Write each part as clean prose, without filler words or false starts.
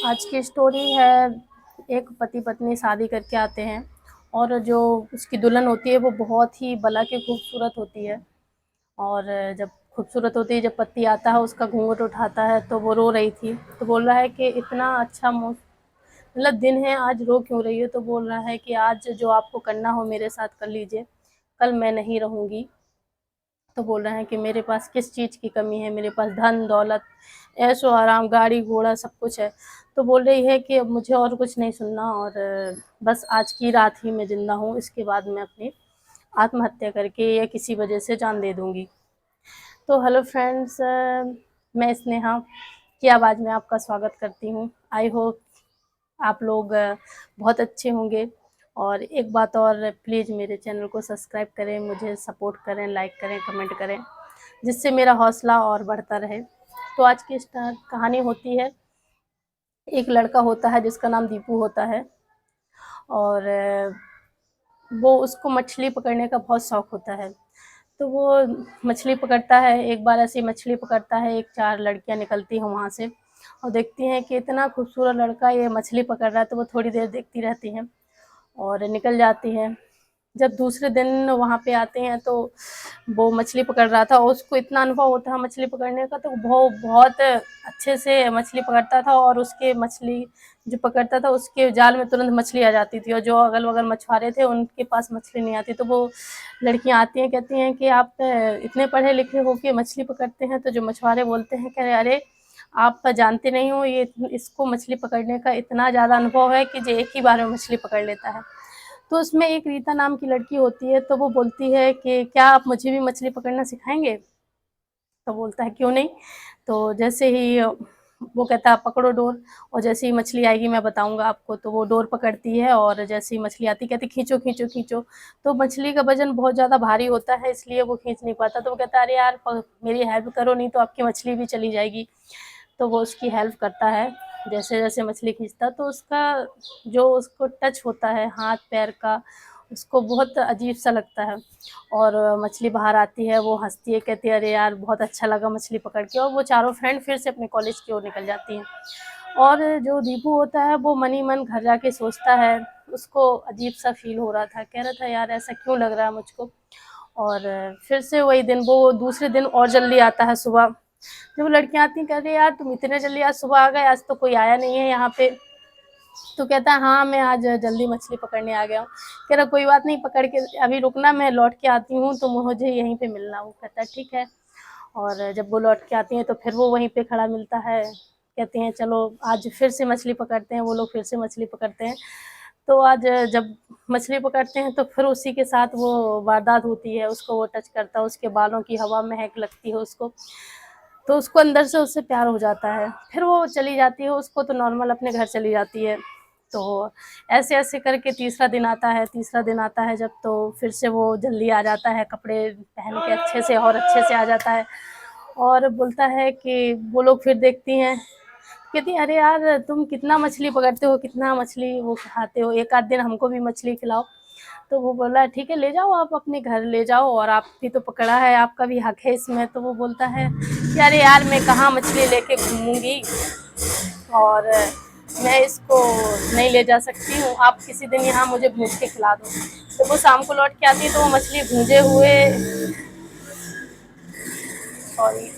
आज की स्टोरी है। एक पति पत्नी शादी करके आते हैं और जो उसकी दुल्हन होती है वो बहुत ही भला के खूबसूरत होती है। और जब खूबसूरत होती है, जब पति आता है उसका घूंघट उठाता है तो वो रो रही थी। तो बोल रहा है कि इतना अच्छा मतलब दिन है, आज रो क्यों रही हो? तो बोल रहा है कि आज जो आपको करना हो मेरे साथ कर लीजिए, कल मैं नहीं रहूँगी। तो बोल रहे हैं कि मेरे पास किस चीज़ की कमी है, मेरे पास धन दौलत, ऐशो आराम, गाड़ी घोड़ा सब कुछ है। तो बोल रही है कि अब मुझे और कुछ नहीं सुनना, और बस आज की रात ही मैं ज़िंदा हूँ, इसके बाद मैं अपनी आत्महत्या करके या किसी वजह से जान दे दूँगी। तो हेलो फ्रेंड्स, मैं स्नेहा की आवाज़ में आपका स्वागत करती हूँ। आई होप आप लोग बहुत अच्छे होंगे। और एक बात और, प्लीज़ मेरे चैनल को सब्सक्राइब करें, मुझे सपोर्ट करें, लाइक करें, कमेंट करें, जिससे मेरा हौसला और बढ़ता रहे। तो आज की स्टार्ट कहानी होती है। एक लड़का होता है जिसका नाम दीपू होता है, और वो उसको मछली पकड़ने का बहुत शौक होता है। तो वो मछली पकड़ता है। एक बार ऐसी मछली पकड़ता है, एक 4 लड़कियां निकलती हैं वहाँ से और देखती हैं कि इतना खूबसूरत लड़का ये मछली पकड़ रहा है, तो वो थोड़ी देर देखती रहती हैं और निकल जाती हैं। जब दूसरे दिन वहाँ पे आते हैं तो वो मछली पकड़ रहा था और उसको इतना अनुभव होता है मछली पकड़ने का, तो वो बहुत अच्छे से मछली पकड़ता था और उसके मछली जो पकड़ता था उसके जाल में तुरंत मछली आ जाती थी, और जो अगल बगल मछुआरे थे उनके पास मछली नहीं आती। तो वो लड़कियां आती हैं, कहती हैं कि आप इतने पढ़े लिखे हो के मछली पकड़ते हैं? तो जो मछुआरे बोलते हैं, कह रहे अरे आप जानते नहीं हो, ये इसको मछली पकड़ने का इतना ज़्यादा अनुभव है कि जो एक ही बार में मछली पकड़ लेता है। तो उसमें एक रीता नाम की लड़की होती है, तो वो बोलती है कि क्या आप मुझे भी मछली पकड़ना सिखाएंगे? तो बोलता है क्यों नहीं। तो जैसे ही वो कहता है पकड़ो डोर, और जैसे ही मछली आएगी मैं बताऊंगा आपको। तो वो डोर पकड़ती है और जैसे ही मछली आती कहती खींचो खींचो खींचो। तो मछली का वजन बहुत ज़्यादा भारी होता है, इसलिए वो खींच नहीं पाता। तो वो कहता है अरे यार मेरी हेल्प करो, नहीं तो आपकी मछली भी चली जाएगी। तो वो उसकी हेल्प करता है। जैसे जैसे मछली खींचता तो उसका जो उसको टच होता है हाथ पैर का, उसको बहुत अजीब सा लगता है। और मछली बाहर आती है, वो हंसती है, कहती है अरे यार बहुत अच्छा लगा मछली पकड़ के। और वो चारों फ्रेंड फिर से अपने कॉलेज की ओर निकल जाती हैं। और जो दीपू होता है वो मन ही मन घर जाके सोचता है, उसको अजीब सा फील हो रहा था, कह रहा था यार ऐसा क्यों लग रहा है मुझको। और फिर से वही दिन, वो दूसरे दिन और जल्दी आता है सुबह। जब लड़कियां आती हैं, कह रही यार तुम इतने जल्दी आज सुबह आ गए, आज तो कोई आया नहीं है यहाँ पे। तो कहता है हाँ मैं आज जल्दी मछली पकड़ने आ गया हूँ। कह रहा कोई बात नहीं, पकड़ के अभी रुकना, मैं लौट के आती हूँ तो मुझे यहीं पे मिलना। वो कहता है ठीक है। और जब वो लौट के आती हैं तो फिर वो वहीं पे खड़ा मिलता है। कहते हैं चलो आज फिर से मछली पकड़ते हैं। वो लोग फिर से मछली पकड़ते हैं। तो आज जब मछली पकड़ते हैं तो फिर उसी के साथ वो वारदात होती है, उसको वो टच करता है, उसके बालों की हवा महक लगती है उसको। तो उसको अंदर से उससे प्यार हो जाता है। फिर वो चली जाती है, उसको तो नॉर्मल अपने घर चली जाती है। तो ऐसे ऐसे करके तीसरा दिन आता है। तीसरा दिन आता है जब, तो फिर से वो जल्दी आ जाता है, कपड़े पहन के अच्छे से और अच्छे से आ जाता है। और बोलता है कि वो लोग फिर देखती हैं, कहती है अरे यार तुम कितना मछली पकड़ते हो, कितना मछली वो खाते हो, एक आध दिन हमको भी मछली खिलाओ। तो वो बोला ठीक है ले जाओ, आप अपने घर ले जाओ, और आप भी तो पकड़ा है, आपका भी हक है इसमें। तो वो बोलता है कि अरे यार मैं कहाँ मछली लेके घूमूंगी, और मैं इसको नहीं ले जा सकती हूँ, आप किसी दिन यहाँ मुझे भूज के खिला दो। तो वो शाम को लौट के आती है तो वो मछली भूजे हुए, सॉरी,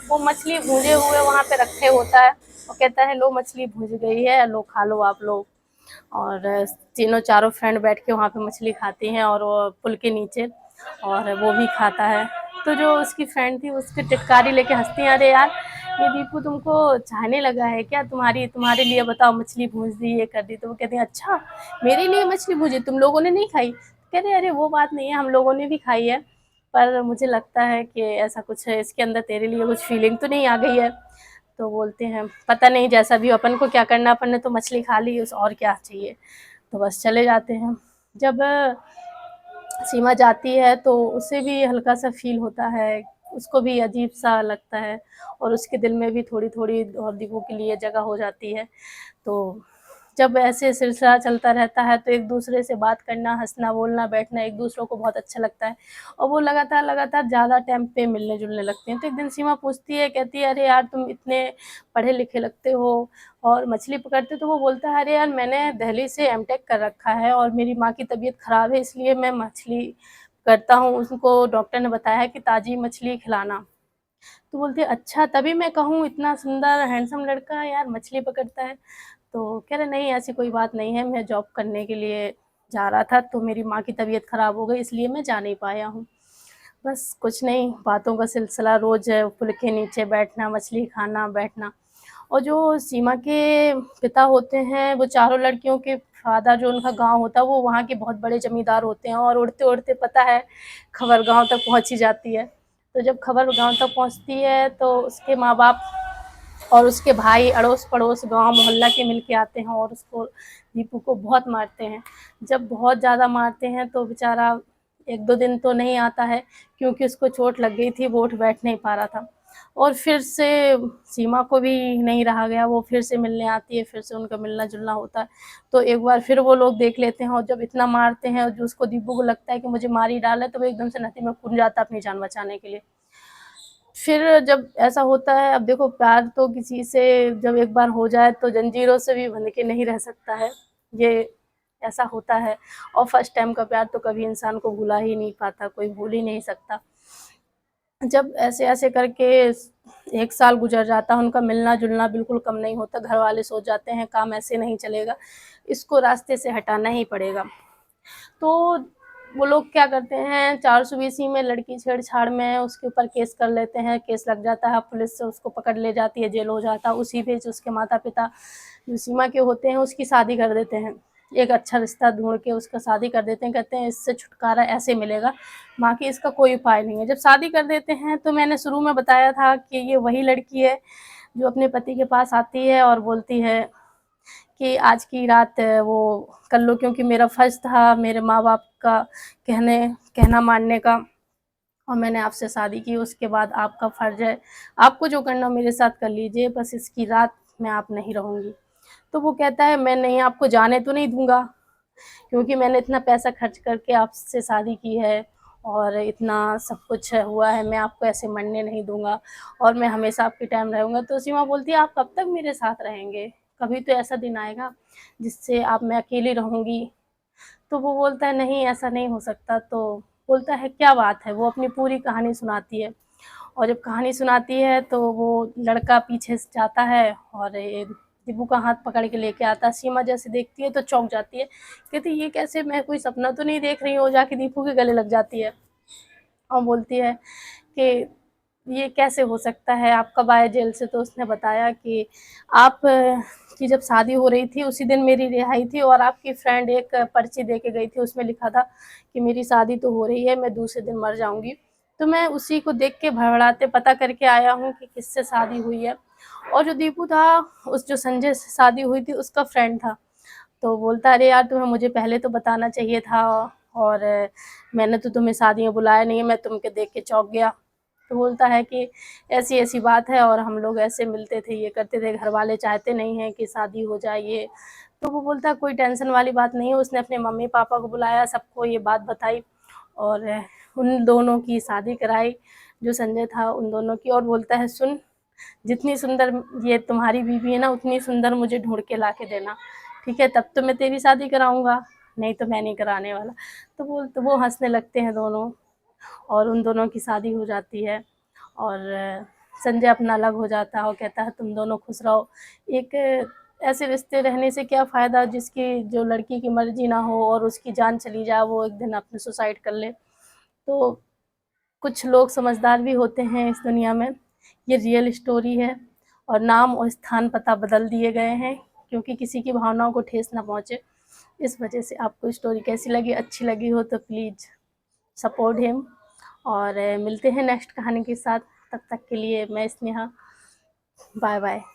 वो मछली भूजे हुए वहाँ पे रखे होता है। और कहता है लो मछली भूज गई है, लो खा लो आप लोग। और तीनों चारों फ्रेंड बैठ के वहाँ पे मछली खाती हैं, और वो पुल के नीचे, और वो भी खाता है। तो जो उसकी फ्रेंड थी उसकी टिटकारी लेके हंसती है, अरे यार ये दीपू तुमको चाहने लगा है क्या, तुम्हारे लिए बताओ मछली भूज दी, ये कर दी। तो वो कहती है अच्छा मेरे लिए मछली भूजी, तुम लोगों ने नहीं खाई? कह रहे अरे वो बात नहीं है, हम लोगों ने भी खाई है, पर मुझे लगता है कि ऐसा कुछ है, इसके अंदर तेरे लिए कुछ फीलिंग तो नहीं आ गई है। तो बोलते हैं पता नहीं, जैसा भी अपन को क्या करना, अपन ने तो मछली खा ली, उस और क्या चाहिए। तो बस चले जाते हैं। जब सीमा जाती है तो उसे भी हल्का सा फील होता है, उसको भी अजीब सा लगता है, और उसके दिल में भी थोड़ी थोड़ी और दीपू के लिए जगह हो जाती है। तो जब ऐसे सिलसिला चलता रहता है तो एक दूसरे से बात करना, हँसना, बोलना, बैठना एक दूसरों को बहुत अच्छा लगता है और वो लगातार ज़्यादा टाइम पे मिलने-जुलने लगते हैं। तो एक दिन सीमा पूछती है, कहती है, "अरे यार, तुम इतने पढ़े-लिखे लगते हो और मछली पकड़ते हो।" तो वो बोलता है, "अरे यार, मैंने दिल्ली से एमटेक कर रखा है और मेरी माँ की तबीयत ख़राब है, इसलिए मैं मछली पकड़ता हूँ। उसको डॉक्टर ने बताया है कि ताज़ी मछली खिलाना।" तो बोलती है, "अच्छा, तभी मैं कहूँ इतना सुंदर हैंडसम लड़का है यार, मछली पकड़ता है।" तो कह रहे, "नहीं, ऐसी कोई बात नहीं है, मैं जॉब करने के लिए जा रहा था, तो मेरी माँ की तबीयत ख़राब हो गई, इसलिए मैं जा नहीं पाया हूँ।" बस कुछ नहीं, बातों का सिलसिला रोज़ पुल के नीचे बैठना, मछली खाना, बैठना। और जो सीमा के पिता होते हैं, वो चारों लड़कियों के फ़ादर, जो उनका गाँव होता है, वो वहाँ के बहुत बड़े ज़मींदार होते हैं और उड़ते-उड़ते पता है, खबर गाँव तक पहुँच ही जाती है। तो जब खबर गाँव तक पहुँचती है, तो उसके माँ-बाप और उसके भाई अड़ोस-पड़ोस, गाँव-मोहल्ला के मिल के आते हैं और उसको, दीपू को बहुत मारते हैं। जब बहुत ज़्यादा मारते हैं तो बेचारा 1-2 दिन तो नहीं आता है, क्योंकि उसको चोट लग गई थी, वो उठ बैठ नहीं पा रहा था। और फिर से सीमा को भी नहीं रहा गया, वो फिर से मिलने आती है, फिर से उनका मिलना-जुलना होता है। तो एक बार फिर वो लोग देख लेते हैं और जब इतना मारते हैं और जो उसको, दीपू को लगता है कि मुझे मार ही डाला है, तो वो एकदम से नदी में कूद जाता है अपनी जान बचाने के लिए। फिर जब ऐसा होता है, अब देखो, प्यार तो किसी से जब एक बार हो जाए तो जंजीरों से भी बंध के नहीं रह सकता है, ये ऐसा होता है। और फर्स्ट टाइम का प्यार तो कभी इंसान को भुला ही नहीं पाता, कोई भूल ही नहीं सकता। जब ऐसे-ऐसे करके 1 साल गुज़र जाता है, उनका मिलना-जुलना बिल्कुल कम नहीं होता, घरवाले सोच जाते हैं काम ऐसे नहीं चलेगा, इसको रास्ते से हटाना ही पड़ेगा। तो वो लोग क्या करते हैं, 420 में लड़की छेड़छाड़ में उसके ऊपर केस कर लेते हैं, केस लग जाता है, पुलिस से उसको पकड़ ले जाती है, जेल हो जाता है। उसी बीच उसके माता-पिता जो सीमा के होते हैं, उसकी शादी कर देते हैं। एक अच्छा रिश्ता ढूँढ के उसका शादी कर देते हैं, कहते हैं इससे छुटकारा ऐसे मिलेगा, बाकी इसका कोई उपाय नहीं है। जब शादी कर देते हैं तो मैंने शुरू में बताया था कि ये वही लड़की है जो अपने पति के पास आती है और बोलती है कि आज की रात वो कर लो, क्योंकि मेरा फ़र्ज़ था मेरे माँ-बाप का कहना मानने का, और मैंने आपसे शादी की, उसके बाद आपका फ़र्ज़ है, आपको जो करना हो मेरे साथ कर लीजिए, बस इसकी रात मैं आप नहीं रहूँगी। तो वो कहता है, मैं नहीं, आपको जाने तो नहीं दूँगा, क्योंकि मैंने इतना पैसा खर्च करके आपसे शादी की है और इतना सब कुछ हुआ है, मैं आपको ऐसे मरने नहीं दूँगा और मैं हमेशा आपके टाइम रहूँगा। तो सीमा बोलती है, आप कब तक मेरे साथ रहेंगे? कभी तो ऐसा दिन आएगा जिससे आप मैं अकेली रहूँगी। तो वो बोलता है, नहीं, ऐसा नहीं हो सकता। तो बोलता है, क्या बात है? वो अपनी पूरी कहानी सुनाती है और जब कहानी सुनाती है तो वो लड़का पीछे से जाता है और दीपू का हाथ पकड़ के लेके आता है। सीमा जैसे देखती है तो चौंक जाती है, कहती है, ये कैसे, मैं कोई सपना तो नहीं देख रही हूँ? जाके दीपू के गले लग जाती है और बोलती है कि ये कैसे हो सकता है, आप कब आए जेल से? तो उसने बताया कि आप की जब शादी हो रही थी उसी दिन मेरी रिहाई थी और आपकी फ्रेंड एक पर्ची दे के गई थी, उसमें लिखा था कि मेरी शादी तो हो रही है, मैं दूसरे दिन मर जाऊँगी। तो मैं उसी को देख के भड़बड़ाते पता करके आया हूँ कि किससे शादी हुई है। और जो दीपू था, उस जो संजय से शादी हुई थी उसका फ्रेंड था। तो बोलता, अरे यार, तुम्हें मुझे पहले तो बताना चाहिए था और मैंने तो तुम्हें शादी में बुलाया नहीं है, मैं तुमको देख के चौंक गया। तो बोलता है कि ऐसी-ऐसी बात है और हम लोग ऐसे मिलते थे, ये करते थे, घरवाले चाहते नहीं हैं कि शादी हो जाए ये। तो वो बोलता है, कोई टेंशन वाली बात नहीं है, उसने अपने मम्मी-पापा को बुलाया, सबको ये बात बताई और उन दोनों की शादी कराई, जो संजय था उन दोनों की। और बोलता है, सुन, जितनी सुंदर ये तुम्हारी बीवी है ना, उतनी सुंदर मुझे ढूँढ के ला के देना, ठीक है? तब तो मैं तेरी शादी कराऊँगा, नहीं तो मैं नहीं कराने वाला। तो वो हँसने लगते हैं दोनों और उन दोनों की शादी हो जाती है और संजय अपना अलग हो जाता है और कहता है, तुम दोनों खुश रहो। एक ऐसे रिश्ते रहने से क्या फ़ायदा जिसकी, जो लड़की की मर्ज़ी ना हो और उसकी जान चली जाए, वो एक दिन अपने सुसाइड कर ले। तो कुछ लोग समझदार भी होते हैं इस दुनिया में। ये रियल स्टोरी है और नाम और स्थान पता बदल दिए गए हैं, क्योंकि किसी की भावनाओं को ठेस ना पहुँचे। इस वजह से आपको स्टोरी कैसी लगी? अच्छी लगी हो तो प्लीज़ सपोर्ट हिम और मिलते हैं नेक्स्ट कहानी के साथ। तब तक के लिए मैं स्नेहा, बाय बाय।